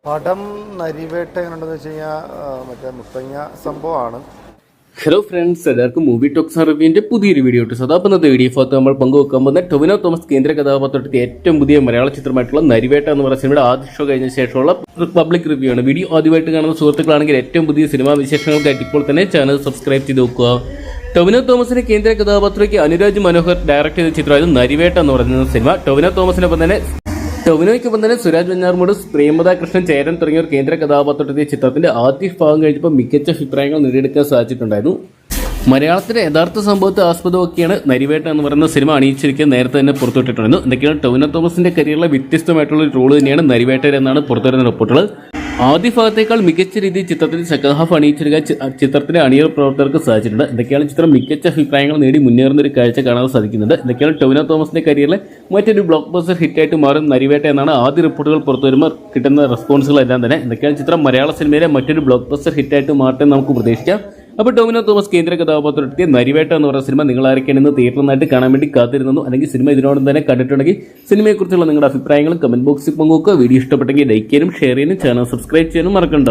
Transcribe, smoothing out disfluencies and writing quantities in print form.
പടം നരിവേട്ട എങ്ങനെയുണ്ടെന്ന് വെച്ച് കഴിഞ്ഞാൽ മറ്റേ മുത്തങ്ങ സംഭവമാണ്. ഹലോ ഫ്രണ്ട്സ്, എല്ലാവർക്കും മൂവി ടോക്സ് റിവ്യൂവിന്റെ പുതിയൊരു വീഡിയോ ഇട്ടു. സദാപന്നത്തെ വീഡിയോ ഭാഗത്ത് നമ്മൾ പങ്കുവെക്കാൻ പോകുന്ന ടൊവിനോ തോമസ് കേന്ദ്ര കഥാപാത്രത്തിന്റെ ഏറ്റവും പുതിയ മലയാള ചിത്രമായിട്ടുള്ള നരിവേട്ട എന്ന് പറയുന്ന സിനിമയുടെ ആദ്യ ഷോ കഴിഞ്ഞ ശേഷമുള്ള പബ്ലിക് റിവ്യൂ ആണ്. വീഡിയോ ആദ്യമായിട്ട് കാണുന്ന സുഹൃത്തുക്കളാണെങ്കിൽ ഏറ്റവും പുതിയ സിനിമാ വിശേഷങ്ങൾക്കായിട്ട് ഇപ്പോൾ തന്നെ ചാനൽ സബ്സ്ക്രൈബ് ചെയ്ത് നോക്കുക. ടൊവിനോ തോമസിന്റെ കേന്ദ്ര കഥാപാത്രയ്ക്ക് അനുരാജ് മനോഹർ ഡയറക്ട് ചെയ്ത ചിത്രമായിരുന്നു നരിവേട്ട എന്ന് പറയുന്ന സിനിമ. ടൊവിനോയ്ക്കൊപ്പം തന്നെ സുരാജ് വെഞ്ഞാറമൂട്, പ്രേമദാ കൃഷ്ണൻ, ചേരൻ തുടങ്ങിയവർ കേന്ദ്ര കഥാപാത്രത്തിന്റെ ചിത്രത്തിന്റെ ആദ്യ ഭാഗം കഴിഞ്ഞപ്പോൾ മികച്ച അഭിപ്രായങ്ങൾ നേടിയെടുക്കാൻ സാധിച്ചിട്ടുണ്ടായിരുന്നു. മലയാളത്തിലെ യഥാർത്ഥ സംഭവത്തെ ആസ്പദമാക്കിയാണ് നരിവേട്ട എന്ന് പറയുന്ന സിനിമ അണിയിച്ചിരിക്കുന്നത് നേരത്തെ തന്നെ പുറത്തുവിട്ടിട്ടുണ്ടായിരുന്നു. എന്തൊക്കെയാണ് ടൊവിനോ തോമസിന്റെ കരിയറിലെ വ്യത്യസ്തമായിട്ടുള്ള ഒരു റോള് തന്നെയാണ് നരിവേട്ട എന്നാണ് പുറത്തുവരുന്ന റിപ്പോർട്ടുകൾ. ആദ്യ ഭാഗത്തേക്കാൾ മികച്ച രീതിയിൽ ചിത്രത്തിൽ സെക്കൻഡ് ഹാഫ് അണിയിച്ചെടുക്കാൻ ചിത്രത്തിലെ അണിയർ പ്രവർത്തകർക്ക് സാധിച്ചിട്ടുണ്ട്. എന്തൊക്കെയാണ് ചിത്രം മികച്ച അഭിപ്രായങ്ങൾ നേടി മുന്നേറുന്ന ഒരു കാഴ്ച കാണാൻ സാധിക്കുന്നുണ്ട്. എന്തൊക്കെയാണ് ടൊവിനോ തോമസിന്റെ കരിയറിലെ മറ്റൊരു ബ്ലോക്ക് ബസ്റ്റർ ഹിറ്റായിട്ട് മാറും നരിവേട്ട എന്നാണ് ആദ്യ റിപ്പോർട്ടുകൾ പുറത്തുവരുമ്പോൾ കിട്ടുന്ന റെസ്പോൺസുകളെല്ലാം തന്നെ. എന്തൊക്കെയാണ് ചിത്രം മലയാള സിനിമയിലെ മറ്റൊരു ബ്ലോക്ക് ബസ്റ്റർ ഹിറ്റായിട്ട് മാറട്ടെ നമുക്ക് പ്രതീക്ഷിക്കാം. അപ്പോൾ ടൊവിനോ തോമസ് കേന്ദ്ര കഥാപാത്രത്തെ നരിവേട്ട എന്ന് പറയുന്ന സിനിമ നിങ്ങൾ ആരൊക്കെയാണെന്ന് തിയേറ്ററിനായിട്ട് കാണാൻ വേണ്ടി കാത്തിരുന്നു, അല്ലെങ്കിൽ സിനിമ ഇതിനോടൊപ്പം തന്നെ കണ്ടിട്ടുണ്ടെങ്കിൽ സിനിമയെക്കുറിച്ചുള്ള നിങ്ങളുടെ അഭിപ്രായങ്ങളും കമന്റ് ബോക്സിൽ പങ്കുവെക്കുക. വീഡിയോ ഇഷ്ടപ്പെട്ടെങ്കിൽ ലൈക്ക് ചെയ്യാനും ഷെയർ ചെയ്യാനും ചാനൽ സബ്സ്ക്രൈബ് ചെയ്യാനും മറക്കണ്ട.